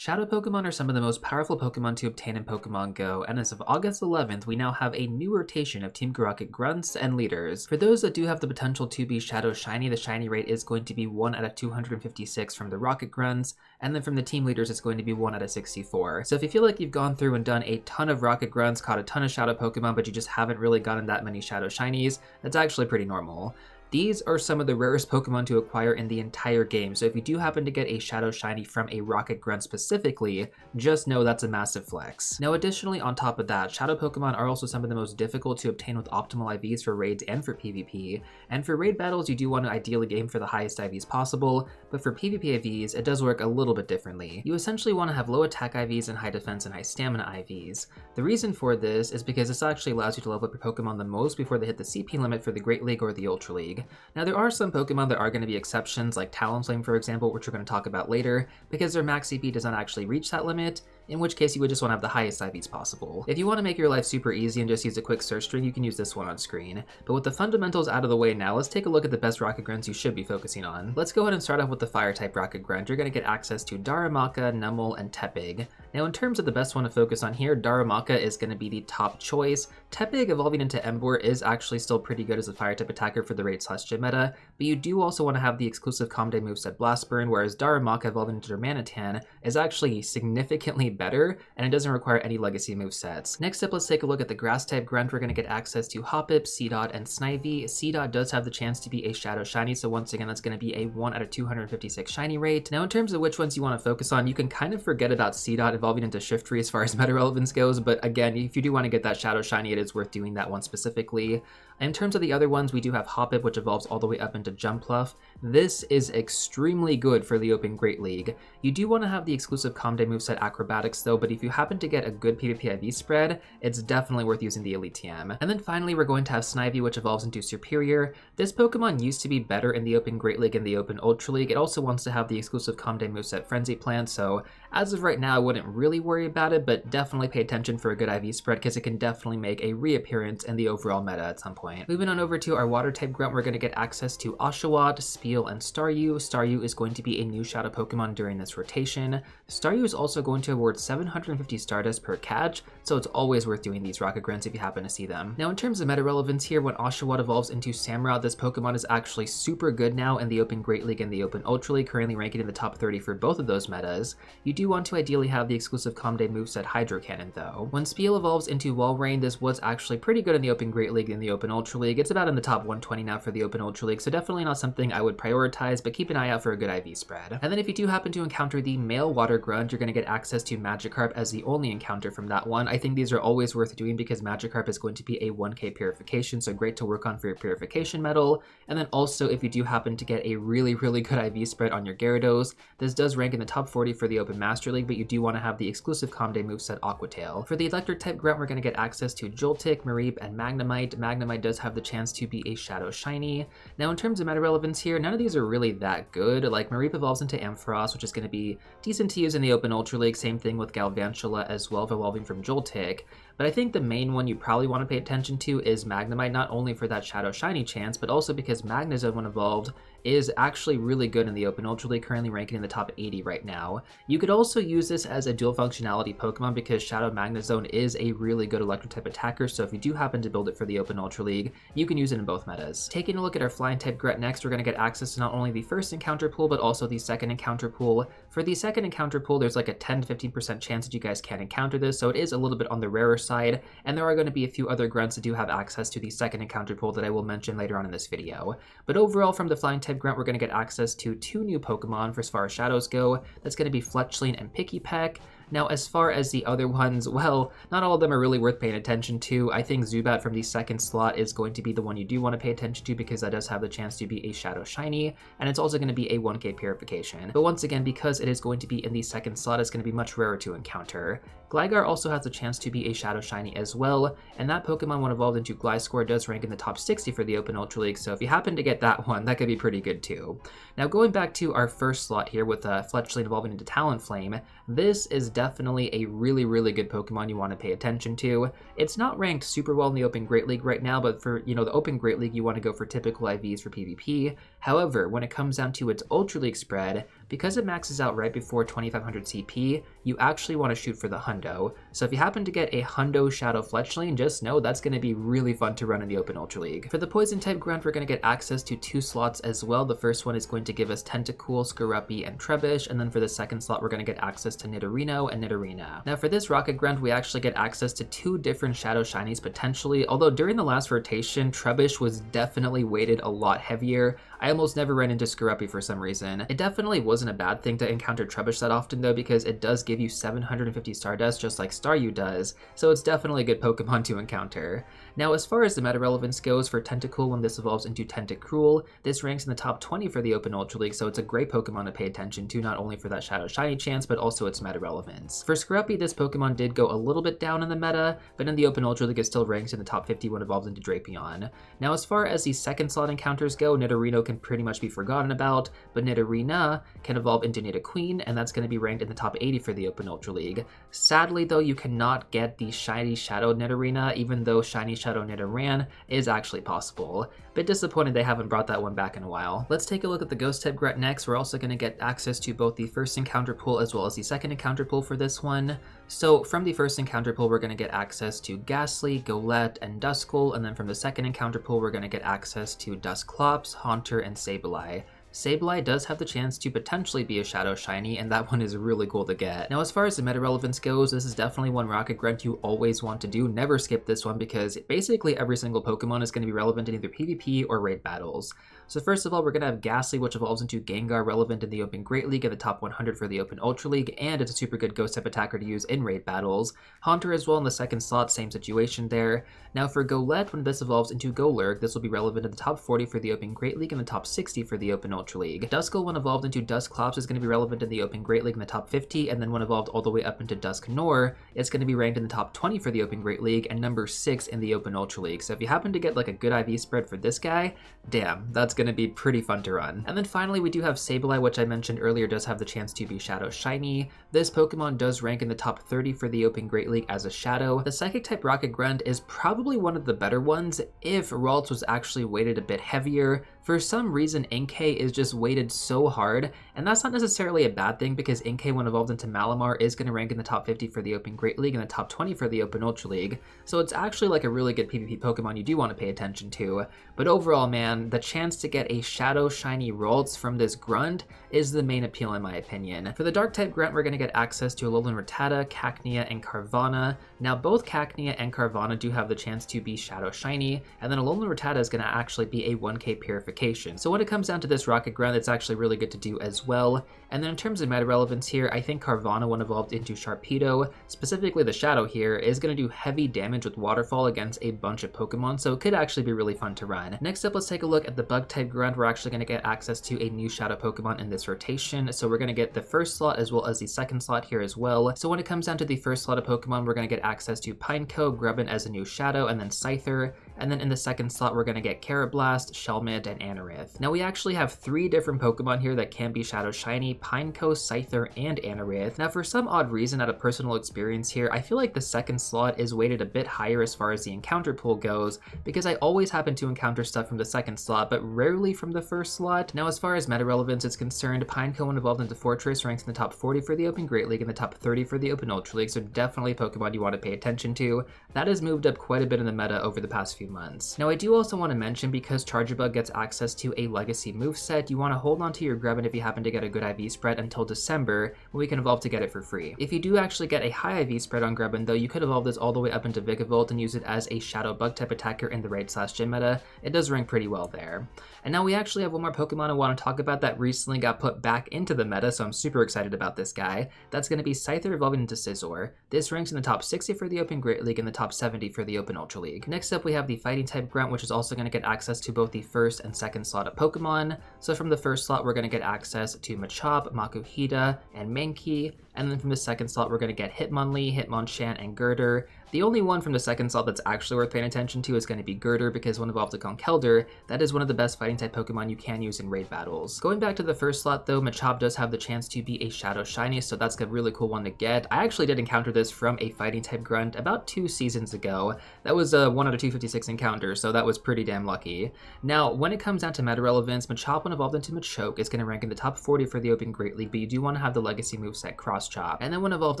Shadow Pokemon are some of the most powerful Pokemon to obtain in Pokemon GO, and as of August 11th, we now have a new rotation of Team Rocket Grunts and leaders. For those that do have the potential to be Shadow Shiny, the shiny rate is going to be 1 out of 256 from the Rocket Grunts, and then from the team leaders it's going to be 1 out of 64. So if you feel like you've gone through and done a ton of Rocket Grunts, caught a ton of Shadow Pokemon, but you just haven't really gotten that many Shadow Shinies, that's actually pretty normal. These are some of the rarest Pokemon to acquire in the entire game, so if you do happen to get a Shadow Shiny from a Rocket Grunt specifically, just know that's a massive flex. Now additionally, on top of that, Shadow Pokemon are also some of the most difficult to obtain with optimal IVs for raids and for PvP, and for raid battles you do want to ideally aim for the highest IVs possible, but for PvP IVs it does work a little bit differently. You essentially want to have low attack IVs and high defense and high stamina IVs. The reason for this is because this actually allows you to level up your Pokemon the most before they hit the CP limit for the Great League or the Ultra League. Now there are some Pokemon that are going to be exceptions, like Talonflame for example, which we're going to talk about later, because their max CP does not actually reach that limit, in which case you would just want to have the highest IVs possible. If you want to make your life super easy and just use a quick search string, you can use this one on screen. But with the fundamentals out of the way now, let's take a look at the best Rocket Grunts you should be focusing on. Let's go ahead and start off with the Fire-type Rocket Grunt. You're going to get access to Darumaka, Numel, and Tepig. Now in terms of the best one to focus on here, Darumaka is going to be the top choice. Tepig evolving into Emboar is actually still pretty good as a Fire-type attacker for the raid/gym meta, but you do also want to have the exclusive Calm Day moveset Blast Burn, whereas Darumaka evolving into Darmanitan is actually significantly better, and it doesn't require any legacy movesets. Next up, let's take a look at the Grass-type Grunt. We're going to get access to Hoppip, Seedot, and Snivy. Seedot does have the chance to be a Shadow Shiny, so once again that's going to be a 1 out of 256 shiny rate. Now in terms of which ones you want to focus on, you can kind of forget about Seedot evolving into Shiftry as far as meta relevance goes, but again, if you do want to get that Shadow Shiny, it is worth doing that one specifically. In terms of the other ones, we do have Hoppip, which evolves all the way up into Jumpluff. This is extremely good for the Open Great League. You do want to have the exclusive Calm Day moveset Acrobatics though, but if you happen to get a good PvP IV spread, it's definitely worth using the Elite TM. And then finally, we're going to have Snivy, which evolves into Superior. This Pokemon used to be better in the Open Great League and the Open Ultra League. It also wants to have the exclusive Calm Day moveset Frenzy Plant, so as of right now, I wouldn't really worry about it, but definitely pay attention for a good IV spread because it can definitely make a reappearance in the overall meta at some point. Moving on over to our Water-type Grunt, we're going to get access to Oshawott, Speel, and Staryu. Staryu is going to be a new Shadow Pokemon during this rotation. Staryu is also going to award 750 Stardust per catch, so it's always worth doing these Rocket Grunts if you happen to see them. Now in terms of meta relevance here, when Oshawott evolves into Samurott, this Pokemon is actually super good now in the Open Great League and the Open Ultra League, currently ranking in the top 30 for both of those metas. You do want to ideally have the exclusive Calm Day moveset Hydro Cannon though. When Speel evolves into Walrein, this was actually pretty good in the Open Great League and the Open Ultra League. It's about in the top 120 now for the Open Ultra League, so definitely not something I would prioritize, but keep an eye out for a good IV spread. And then if you do happen to encounter the male Water Grunt, you're going to get access to Magikarp as the only encounter from that one. I think these are always worth doing because Magikarp is going to be a 1k purification, so great to work on for your purification medal. And then also if you do happen to get a really good IV spread on your Gyarados, this does rank in the top 40 for the Open Master League, but you do want to have the exclusive Calm Day moveset Aqua Tail. For the Electric-type Grunt, we're going to get access to Joltik, Mareep, and Magnemite. Magnemite does have the chance to be a Shadow Shiny. Now in terms of meta relevance here, none of these are really that good. Like Mareep evolves into Ampharos, which is going to be decent to use in the Open Ultra League, same thing with Galvantula as well, evolving from Joltik. But I think the main one you probably want to pay attention to is Magnemite, not only for that Shadow Shiny chance, but also because Magnezone when evolved is actually really good in the Open Ultra League, currently ranking in the top 80 right now. You could also use this as a dual functionality Pokemon because Shadow Magnezone is a really good electric type attacker, so if you do happen to build it for the Open Ultra League, you can use it in both metas. Taking a look at our Flying type Grunt next, we're going to get access to not only the first encounter pool, but also the second encounter pool. For the second encounter pool, there's like a 10 to 15% chance that you guys can encounter this, so it is a little bit on the rarer side, and there are going to be a few other Grunts that do have access to the second encounter pool that I will mention later on in this video. But overall, from the Flying type Grunt, we're going to get access to 2 new Pokemon for as far as Shadows go. That's going to be Fletchling and Pikipek. Now, as far as the other ones, well, not all of them are really worth paying attention to. I think Zubat from the second slot is going to be the one you do want to pay attention to because that does have the chance to be a Shadow Shiny, and it's also going to be a 1k purification. But once again, because it is going to be in the second slot, it's going to be much rarer to encounter. Gligar also has the chance to be a Shadow Shiny as well, and that Pokemon when evolved into Gliscor does rank in the top 60 for the Open Ultra League, so if you happen to get that one, that could be pretty good too. Now going back to our first slot here with Fletchling evolving into Talonflame, this is definitely a really good Pokemon you want to pay attention to. It's not ranked super well in the Open Great League right now, but for, the Open Great League, you want to go for typical IVs for PvP. However, when it comes down to its Ultra League spread, because it maxes out right before 2500 CP, you actually want to shoot for the hundo. So if you happen to get a hundo Shadow Fletchling, just know that's going to be really fun to run in the Open Ultra League. For the Poison type Grunt, we're going to get access to 2 slots as well. The first one is going to give us Tentacool, Skorupi, and Trubbish, and then for the second slot, we're going to get access to Nidorino and Nidorina. Now for this Rocket Grunt, we actually get access to 2 different Shadow Shinies potentially, although during the last rotation, Trubbish was definitely weighted a lot heavier. I almost never ran into Skorupi for some reason. It definitely wasn't a bad thing to encounter Trubbish that often though, because it does give you 750 Stardust just like Staryu does, so it's definitely a good Pokemon to encounter. Now as far as the meta relevance goes for Tentacool when this evolves into Tentacruel, this ranks in the top 20 for the Open Ultra League, so it's a great Pokemon to pay attention to, not only for that Shadow Shiny chance, but also its meta relevance. For Skorupi, this Pokemon did go a little bit down in the meta, but in the Open Ultra League it still ranks in the top 50 when it evolves into Drapion. Now as far as the second slot encounters go, Nidorino can pretty much be forgotten about, but Nidorina can evolve into Nidoqueen, and that's going to be ranked in the top 80 for the Open Ultra League. Sadly though, you cannot get the Shiny Shadow Nidorina, even though Shiny Shadow Nidoran is actually possible. Bit disappointed they haven't brought that one back in a while. Let's take a look at the Ghost type Grunt next. We're also going to get access to both the first encounter pool as well as the second encounter pool for this one. So from the first encounter pool, we're going to get access to Ghastly, Golett, and Duskull, and then from the second encounter pool, we're going to get access to Dusclops, Haunter, and Sableye. Sableye does have the chance to potentially be a Shadow Shiny, and that one is really cool to get. Now as far as the meta relevance goes, this is definitely one Rocket Grunt you always want to do. Never skip this one because basically every single Pokemon is going to be relevant in either PvP or raid battles. So first of all, we're going to have Ghastly, which evolves into Gengar, relevant in the Open Great League at the top 100 for the Open Ultra League, and it's a super good Ghost type attacker to use in raid battles. Haunter as well in the second slot, same situation there. Now for Golett, when this evolves into Golurk, this will be relevant in the top 40 for the Open Great League and the top 60 for the Open Ultra League. Duskull, when evolved into Dusclops, is going to be relevant in the Open Great League in the top 50, and then when evolved all the way up into Dusknoir, it's going to be ranked in the top 20 for the Open Great League and number 6 in the Open Ultra League. So if you happen to get like a good IV spread for this guy, damn, that's going to be pretty fun to run. And then finally, we do have Sableye, which I mentioned earlier does have the chance to be Shadow Shiny. This Pokemon does rank in the top 30 for the Open Great League as a Shadow. The Psychic type Rocket Grunt is probably one of the better ones if Ralts was actually weighted a bit heavier. For some reason, Inkay is just weighted so hard, and that's not necessarily a bad thing because Inkay, when evolved into Malamar, is going to rank in the top 50 for the Open Great League and the top 20 for the Open Ultra League, so it's actually like a really good PvP Pokemon you do want to pay attention to. But overall, man, the chance to get a Shadow Shiny Ralts from this Grunt is the main appeal in my opinion. For the Dark type Grunt, we're going to get access to Alolan Rattata, Cacnea, and Carvanha. Now both Cacnea and Carvanha do have the chance to be Shadow Shiny, and then Alolan Rattata is going to actually be a 1k purification. So when it comes down to this Rocket Grunt, it's actually really good to do as well. And then in terms of meta relevance here, I think Carvanha, when evolved into Sharpedo, specifically the Shadow here, is going to do heavy damage with Waterfall against a bunch of Pokemon, so it could actually be really fun to run. Next up, let's take a look at the Bug type Grunt. We're actually going to get access to a new Shadow Pokemon in this rotation, so we're going to get the first slot as well as the second slot here as well. So when it comes down to the first slot of Pokemon, we're going to get access to Pineco, Grubbin as a new Shadow, and then Scyther. And then in the second slot, we're going to get Carablast, Shelmet, and Anorith. Now we actually have 3 different Pokemon here that can be Shadow Shiny: Pineco, Scyther, and Anorith. Now for some odd reason, out of personal experience here, I feel like the second slot is weighted a bit higher as far as the encounter pool goes, because I always happen to encounter stuff from the second slot, but rarely from the first slot. Now as far as meta relevance is concerned, Pineco, when evolved into Fortress, ranks in the top 40 for the Open Great League and the top 30 for the Open Ultra League, so definitely a Pokemon you want to pay attention to. That has moved up quite a bit in the meta over the past few months. Now I do also want to mention, because Charjabug gets access to a Legacy moveset, you want to hold on to your Grubbin if you happen to get a good IV spread until December, when we can evolve to get it for free. If you do actually get a high IV spread on Grubbin though, you could evolve this all the way up into Vikavolt and use it as a Shadow Bug type attacker in the raid/gym meta. It does rank pretty well there. And now we actually have one more Pokemon I want to talk about that recently got put back into the meta, so I'm super excited about this guy. That's going to be Scyther evolving into Scizor. This ranks in the top 60 for the Open Great League and the top 70 for the Open Ultra League. Next up, we have the Fighting type Grunt, which is also going to get access to both the first and second slot of Pokemon. So from the first slot, we're going to get access to Machop, Makuhita, and Mankey. And then from the second slot, we're going to get Hitmonlee, Hitmonchan, and Girder. The only one from the second slot that's actually worth paying attention to is going to be Girder, because when evolved to Conkeldurr, that is one of the best fighting type Pokemon you can use in raid battles. Going back to the first slot though, Machop does have the chance to be a Shadow Shiny, so that's a really cool one to get. I actually did encounter this from a fighting type Grunt about 2 seasons ago. That was a 1 out of 256 encounter, so that was pretty damn lucky. Now, when it comes down to meta relevance, Machop when evolved into Machoke is going to rank in the top 40 for the Open Great League, but you do want to have the legacy moveset Cross Chop. And then when evolved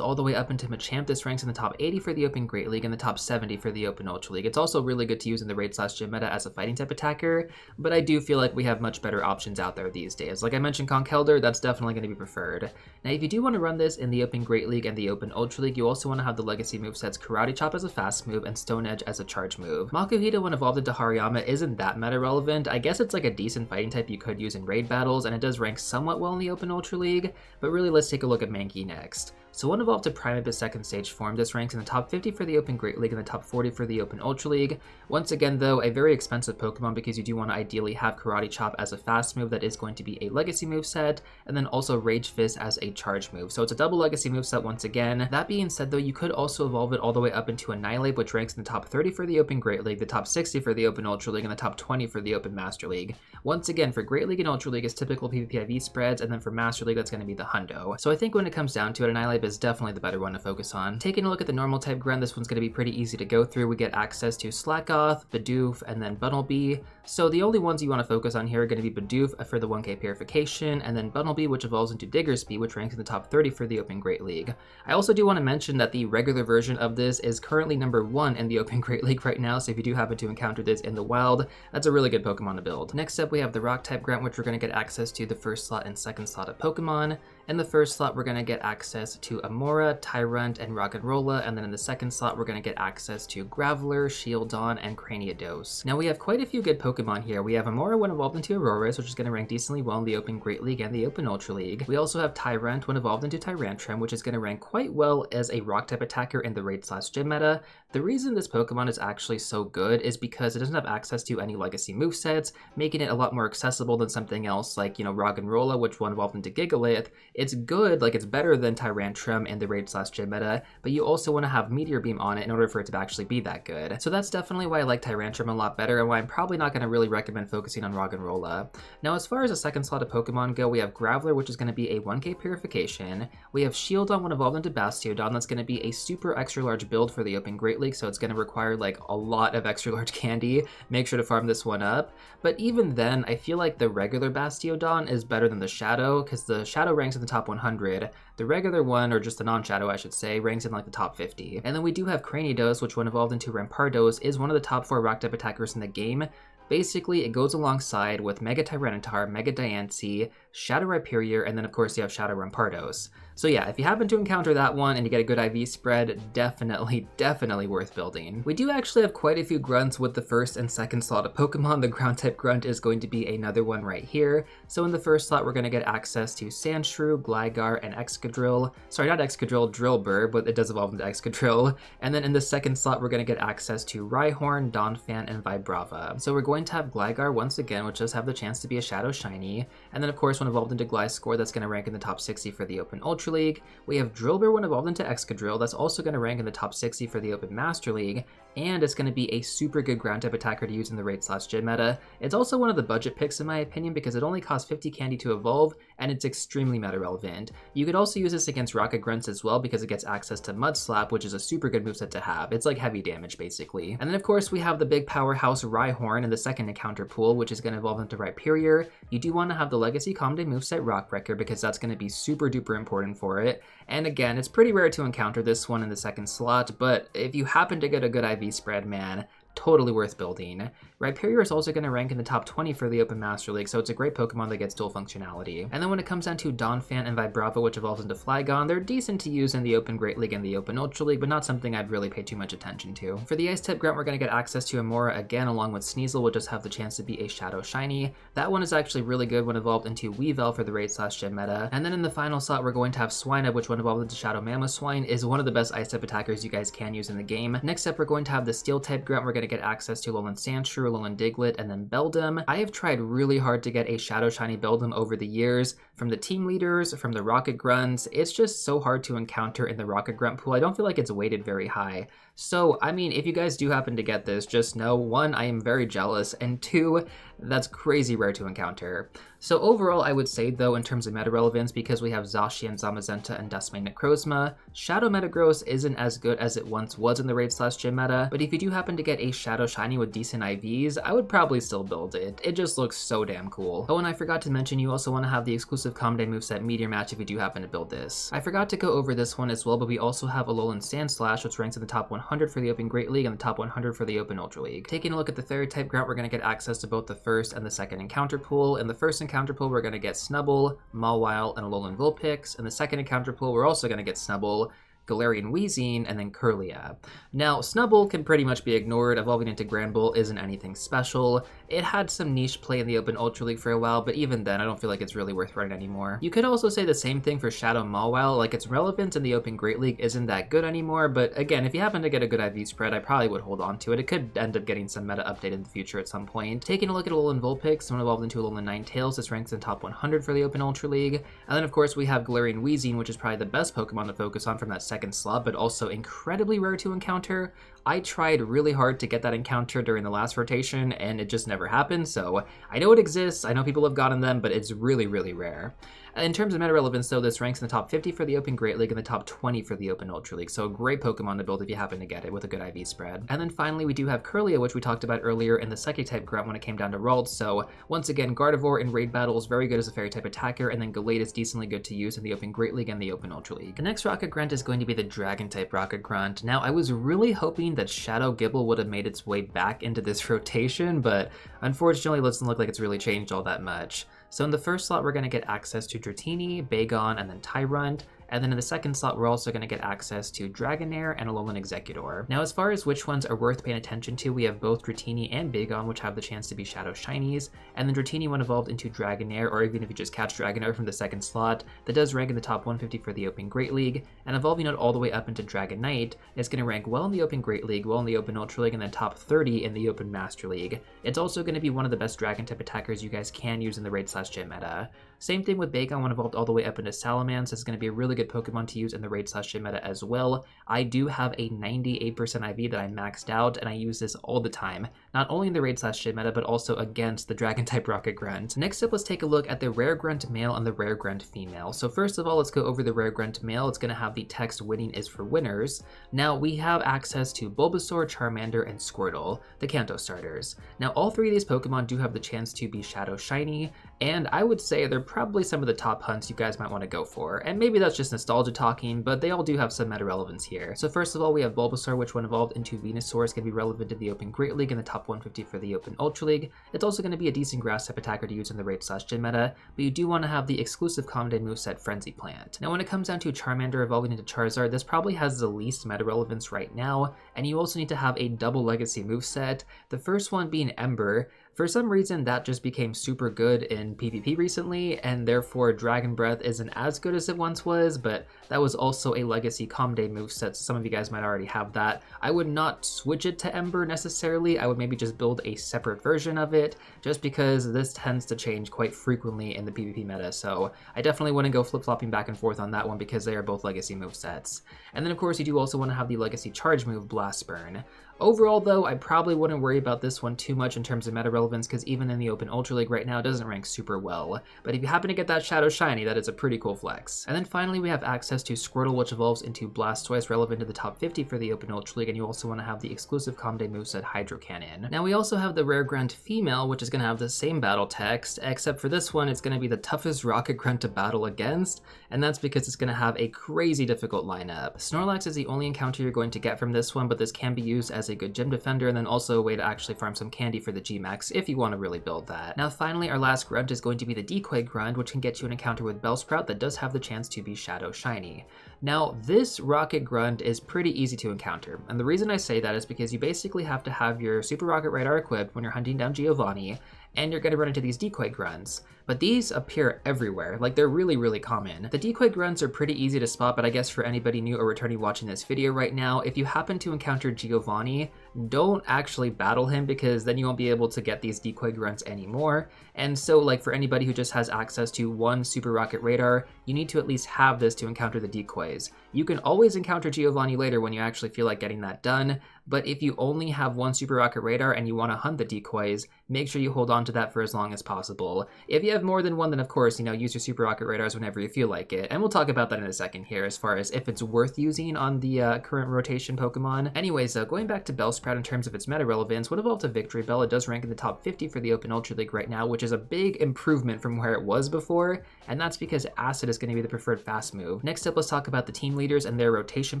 all the way up into Machamp, this ranks in the top 80 for the Open Great League and the top 70 for the Open Ultra League. It's also really good to use in the raid/gym meta as a fighting type attacker, but I do feel like we have much better options out there these days. Like I mentioned, Conkeldurr, that's definitely going to be preferred. Now, if you do want to run this in the Open Great League and the Open Ultra League, you also want to have the legacy movesets Karate Chop as a fast move and Stone Edge as a charge move. Makuhita when evolved into Hariyama isn't that meta relevant. I guess it's like a decent fighting type you could use in raid battles, and it does rank somewhat well in the Open Ultra League, but really let's take a look at Mankey next. So when evolved to Primeape's second stage form, this ranks in the top 50 for the Open Great League and the top 40 for the Open Ultra League. Once again though, a very expensive Pokemon because you do want to ideally have Karate Chop as a fast move that is going to be a legacy moveset, and then also Rage Fist as a charge move. So it's a double legacy moveset once again. That being said though, you could also evolve it all the way up into Annihilate, which ranks in the top 30 for the Open Great League, the top 60 for the Open Ultra League, and the top 20 for the Open Master League. Once again, for Great League and Ultra League is typical PvP/IV spreads, and then for Master League that's going to be the hundo. So I think when it comes down to it, Annihilate is definitely the better one to focus on. Taking a look at the normal type Grunt, this one's going to be pretty easy to go through. We get access to Slackoth, Bidoof, and then Bunnelby. So the only ones you want to focus on here are going to be Bidoof for the 1k purification, and then Bunnelby, which evolves into Diggersby, which ranks in the top 30 for the Open Great League. I also do want to mention that the regular version of this is currently number 1 in the Open Great League right now, so if you do happen to encounter this in the wild, that's a really good Pokemon to build. Next up, we have the Rock type Grunt, which we're going to get access to the first slot and second slot of Pokemon. In the first slot, we're going to get access to Amora, Tyrunt, and Roggenrola, and then in the second slot, we're going to get access to Graveler, Shieldon, and Craniados. Now, we have quite a few good Pokemon here. We have Amora when evolved into Aurorus, which is going to rank decently well in the Open Great League and the Open Ultra League. We also have Tyrunt when evolved into Tyrantrum, which is going to rank quite well as a Rock-type attacker in the raid/gym meta. The reason this Pokemon is actually so good is because it doesn't have access to any legacy movesets, making it a lot more accessible than something else like, Roggenrola, which when evolved into Gigalith. It's good, like it's better than Tyrantrum in the raid/gym meta, but you also want to have Meteor Beam on it in order for it to actually be that good. So that's definitely why I like Tyrantrum a lot better, and why I'm probably not going to really recommend focusing on Roggenrola. Now, as far as the second slot of Pokemon go, we have Graveler, which is going to be a 1k purification. We have Shieldon when evolved into Bastiodon. That's going to be a super extra large build for the Open Great League, so it's going to require like a lot of extra large candy. Make sure to farm this one up. But even then, I feel like the regular Bastiodon is better than the Shadow, because the Shadow ranks in the top 100. The regular one, or just the non-Shadow I should say, ranks in like the top 50. And then we do have Craniados, which when evolved into Rampardos is one of the top 4 Rock-type attackers in the game. Basically, it goes alongside with Mega Tyranitar, Mega Diancie, Shadow Rhyperior, and then of course you have Shadow Rampardos. So yeah, if you happen to encounter that one and you get a good IV spread, definitely worth building. We do actually have quite a few Grunts with the first and second slot of Pokemon. The ground type Grunt is going to be another one right here. So in the first slot, we're going to get access to Sandshrew, Gligar, and Excadrill. Sorry, not Excadrill, Drillbur, but it does evolve into Excadrill. And then in the second slot, we're going to get access to Rhyhorn, Donphan, and Vibrava. So we're going to have Gligar once again, which does have the chance to be a Shadow Shiny. And then of course, when evolved into Gliscor, that's going to rank in the top 60 for the Open Ultra League. We have Drillbur when evolved into Excadrill, that's also going to rank in the top 60 for the Open Master League, and it's going to be a super good ground type attacker to use in the raid/gym meta. It's also one of the budget picks in my opinion because it only costs 50 candy to evolve, and it's extremely meta relevant. You could also use this against Rocket Grunts as well because it gets access to Mud Slap, which is a super good moveset to have. It's like heavy damage basically. And then of course we have the big powerhouse Rhyhorn in the second encounter pool, which is going to evolve into Rhyperior. You do want to have the Legacy Calm Day moveset Rockbreaker because that's going to be super duper important for it. And again, it's pretty rare to encounter this one in the second slot, but if you happen to get a good IV spread, man, totally worth building. Rhyperior is also going to rank in the top 20 for the Open Master League, so it's a great Pokemon that gets dual functionality. And then when it comes down to Donphan and Vibrava, which evolves into Flygon, they're decent to use in the Open Great League and the Open Ultra League, but not something I'd really pay too much attention to. For the Ice-type Grunt, we're going to get access to Amora again, along with Sneasel, which just have the chance to be a Shadow Shiny. That one is actually really good when evolved into Weavile for the raid/gym meta. And then in the final slot, we're going to have Swinub, which when evolved into Shadow Mamoswine is one of the best Ice-type attackers you guys can use in the game. Next up, we're going to have the Steel-type Grunt. We're going going to get access to Alolan Sandshrew, Alolan Diglett, and then Beldum. I have tried really hard to get a Shadow Shiny Beldum over the years, from the team leaders, from the Rocket Grunts. It's just so hard to encounter in the Rocket Grunt pool. I don't feel like it's weighted very high. So, I mean, if you guys do happen to get this, just know, 1, I am very jealous, and 2, that's crazy rare to encounter. So overall, I would say, though, in terms of meta relevance, because we have Zacian, Zamazenta, and Duskmane Necrozma, Shadow Metagross isn't as good as it once was in the Raid/Gym meta, but if you do happen to get a Shadow Shiny with decent IVs, I would probably still build it. It just looks so damn cool. Oh, and I forgot to mention, you also want to have the exclusive Common Day moveset Meteor Match if you do happen to build this. I forgot to go over this one as well, but we also have Alolan Sandslash, which ranks in the top 100 for the Open Great League and the top 100 for the Open Ultra League. Taking a look at the third Type Grunt, we're going to get access to both the first and the second encounter pool. In the first encounter pool, we're going to get Snubbull, Mawile, and Alolan Vulpix. In the second encounter pool, we're also going to get Snubbull, Galarian Weezing, and then Kirlia. Now, Snubbull can pretty much be ignored. Evolving into Granbull isn't anything special. It had some niche play in the Open Ultra League for a while, but even then, I don't feel like it's really worth running anymore. You could also say the same thing for Shadow Mawile, like its relevance in the Open Great League isn't that good anymore, but again, if you happen to get a good IV spread, I probably would hold on to it. It could end up getting some meta update in the future at some point. Taking a look at Alolan Vulpix, when evolved into Alolan Ninetales, this ranks in top 100 for the Open Ultra League. And then, of course, we have Galarian Weezing, which is probably the best Pokemon to focus on from that second slot, but also incredibly rare to encounter. I tried really hard to get that encounter during the last rotation, and it just never happened, so I know it exists, I know people have gotten them, but it's really, really rare. In terms of meta relevance, though, this ranks in the top 50 for the Open Great League and the top 20 for the Open Ultra League, so a great Pokemon to build if you happen to get it with a good IV spread. And then finally, we do have Kirlia, which we talked about earlier in the Psychic-type Grunt when it came down to Ralts, so once again, Gardevoir in raid battles, very good as a Fairy-type attacker, and then Gallade is decently good to use in the Open Great League and the Open Ultra League. The next Rocket Grunt is going to be the Dragon-type Rocket Grunt. Now, I was really hoping that Shadow Gible would have made its way back into this rotation, but unfortunately, it doesn't look like it's really changed all that much. So in the first slot, we're going to get access to Dratini, Bagon, and then Tyrunt. And then in the second slot, we're also going to get access to Dragonair and Alolan Exeggutor. Now, as far as which ones are worth paying attention to, we have both Dratini and Bagon, which have the chance to be Shadow Shinies. And then Dratini, when evolved into Dragonair, or even if you just catch Dragonair from the second slot, that does rank in the top 150 for the Open Great League. And evolving it all the way up into Dragonite, it's going to rank well in the Open Great League, well in the Open Ultra League, and then top 30 in the Open Master League. It's also going to be one of the best Dragon-type attackers you guys can use in the Raid/Gym meta. Same thing with Bagon when evolved all the way up into Salamence. It's going to be a really good Pokemon to use in the Raid/Gym meta as well. I do have a 98% IV that I maxed out, and I use this all the time, not only in the Raid/Gym meta, but also against the Dragon-type Rocket Grunt. Next up, let's take a look at the Rare Grunt male and the Rare Grunt female. So first of all, let's go over the Rare Grunt male. It's going to have the text "Winning is for winners." Now, we have access to Bulbasaur, Charmander, and Squirtle, the Kanto starters. Now, all three of these Pokemon do have the chance to be Shadow Shiny, and I would say they're probably some of the top hunts you guys might want to go for. And maybe that's just nostalgia talking, but they all do have some meta relevance here. So first of all, we have Bulbasaur, which when evolved into Venusaur is going to be relevant in the Open Great League and the top 150 for the Open Ultra League. It's also going to be a decent grass-type attacker to use in the Raid/Gym meta, but you do want to have the exclusive Common Day moveset Frenzy Plant. Now, when it comes down to Charmander evolving into Charizard, this probably has the least meta relevance right now, and you also need to have a double legacy moveset. The first one being Ember. For some reason, that just became super good in PvP recently, and therefore Dragon Breath isn't as good as it once was, but that was also a legacy Common Day moveset, so some of you guys might already have that. I would not switch it to Ember necessarily. I would maybe just build a separate version of it, just because this tends to change quite frequently in the PvP meta, so I definitely wouldn't go flip-flopping back and forth on that one because they are both legacy movesets. And then, of course, you do also want to have the legacy charge move, Blast Burn. Overall, though, I probably wouldn't worry about this one too much in terms of meta relevance, because even in the Open Ultra League right now, it doesn't rank super well. But if you happen to get that Shadow Shiny, that is a pretty cool flex. And then finally, we have access to Squirtle, which evolves into Blastoise, relevant to the top 50 for the Open Ultra League, and you also want to have the exclusive Common Day moveset Hydro Cannon. Now, we also have the Rare Grunt female, which is going to have the same battle text, except for this one, it's going to be the toughest Rocket Grunt to battle against, and that's because it's going to have a crazy difficult lineup. Snorlax is the only encounter you're going to get from this one, but this can be used as a good gym defender, and then also a way to actually farm some candy for the G-Max if you want to really build that. Now finally, our last grunt is going to be the Decoy Grunt, which can get you an encounter with Bellsprout that does have the chance to be Shadow Shiny. Now, this Rocket Grunt is pretty easy to encounter, and the reason I say that is because you basically have to have your Super Rocket Radar equipped when you're hunting down Giovanni, and you're going to run into these Decoy Grunts. But these appear everywhere, like they're really, really common. The Decoy Grunts are pretty easy to spot, but I guess for anybody new or returning watching this video right now, if you happen to encounter Giovanni, don't actually battle him because then you won't be able to get these Decoy Grunts anymore. And so like for anybody who just has access to one Super Rocket Radar, you need to at least have this to encounter the decoys. You can always encounter Giovanni later when you actually feel like getting that done, but if you only have one Super Rocket Radar and you want to hunt the decoys, make sure you hold on to that for as long as possible. If you have more than one, then of course, use your Super Rocket Radars whenever you feel like it, and we'll talk about that in a second here as far as if it's worth using on the current rotation Pokemon. Anyways, going back to Bellsprout in terms of its meta relevance, when evolved to Victory Bell, it does rank in the top 50 for the Open Ultra League right now, which is a big improvement from where it was before, and that's because Acid is going to be the preferred fast move. Next up, let's talk about the team leaders and their rotation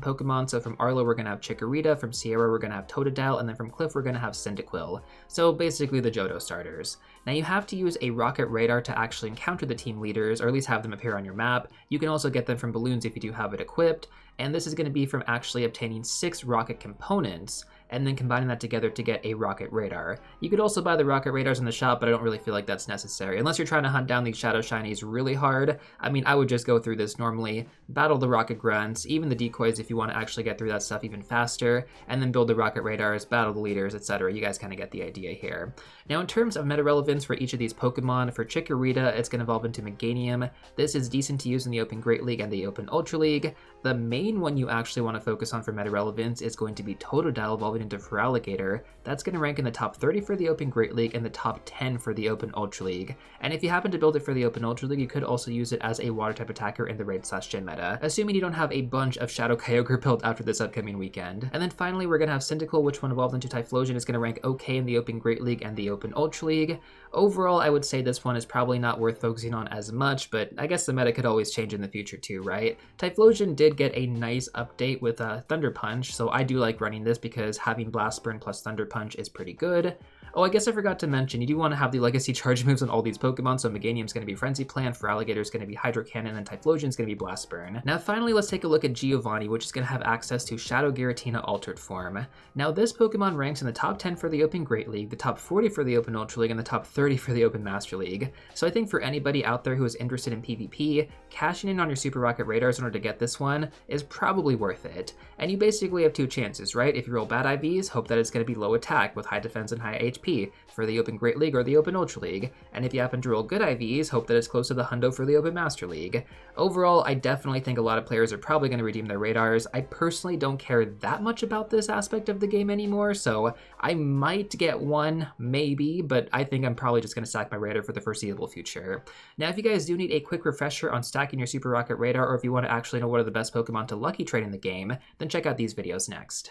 Pokemon. So from Arlo, we're going to have Chikorita, from Sierra, we're going to have Totodile, and then from Cliff, we're going to have Cyndaquil. So basically the Johto starters. Now you have to use a Rocket Radar to actually encounter the team leaders, or at least have them appear on your map. You can also get them from balloons if you do have it equipped, and this is going to be from actually obtaining 6 rocket components and then combining that together to get a Rocket Radar. You could also buy the Rocket Radars in the shop, but I don't really feel like that's necessary. Unless you're trying to hunt down these Shadow Shinies really hard, I mean, I would just go through this normally, battle the Rocket Grunts, even the decoys if you want to actually get through that stuff even faster, and then build the Rocket Radars, battle the leaders, etc. You guys kind of get the idea here. Now in terms of meta relevance for each of these Pokemon, for Chikorita, it's going to evolve into Meganium. This is decent to use in the Open Great League and the Open Ultra League. The main one you actually want to focus on for meta relevance is going to be Totodile evolving into Feraligatr. That's going to rank in the top 30 for the Open Great League and the top 10 for the Open Ultra League. And if you happen to build it for the Open Ultra League, you could also use it as a water type attacker in the raid/gen meta, assuming you don't have a bunch of Shadow Kyogre built after this upcoming weekend. And then finally, we're going to have Cyndaquil, which when evolved into Typhlosion is going to rank okay in the Open Great League and the Open Ultra League. Overall, I would say this one is probably not worth focusing on as much, but I guess the meta could always change in the future too, right? Typhlosion did get a nice update with Thunder Punch, so I do like running this because having Blast Burn plus Thunder Punch is pretty good. Oh, I guess I forgot to mention, you do want to have the Legacy Charge moves on all these Pokemon, so Meganium's going to be Frenzy Plant, Feraligator's going to be Hydro Cannon, and Typhlosion's going to be Blast Burn. Now finally, let's take a look at Giovanni, which is going to have access to Shadow Giratina Altered Form. Now this Pokemon ranks in the top 10 for the Open Great League, the top 40 for the Open Ultra League, and the top 30 for the Open Master League. So I think for anybody out there who is interested in PvP, cashing in on your Super Rocket Radars in order to get this one is probably worth it. And you basically have two chances, right? If you roll bad IVs, hope that it's going to be low attack with high defense and high HP for the Open Great League or the Open Ultra League, and if you happen to roll good IVs, hope that it's close to the hundo for the Open Master League. Overall, I definitely think a lot of players are probably going to redeem their radars. I personally don't care that much about this aspect of the game anymore, so I might get one, maybe, but I think I'm probably just going to stack my radar for the foreseeable future. Now, if you guys do need a quick refresher on stacking your Super Rocket Radar, or if you want to actually know what are the best Pokemon to Lucky Trade in the game, then check out these videos next.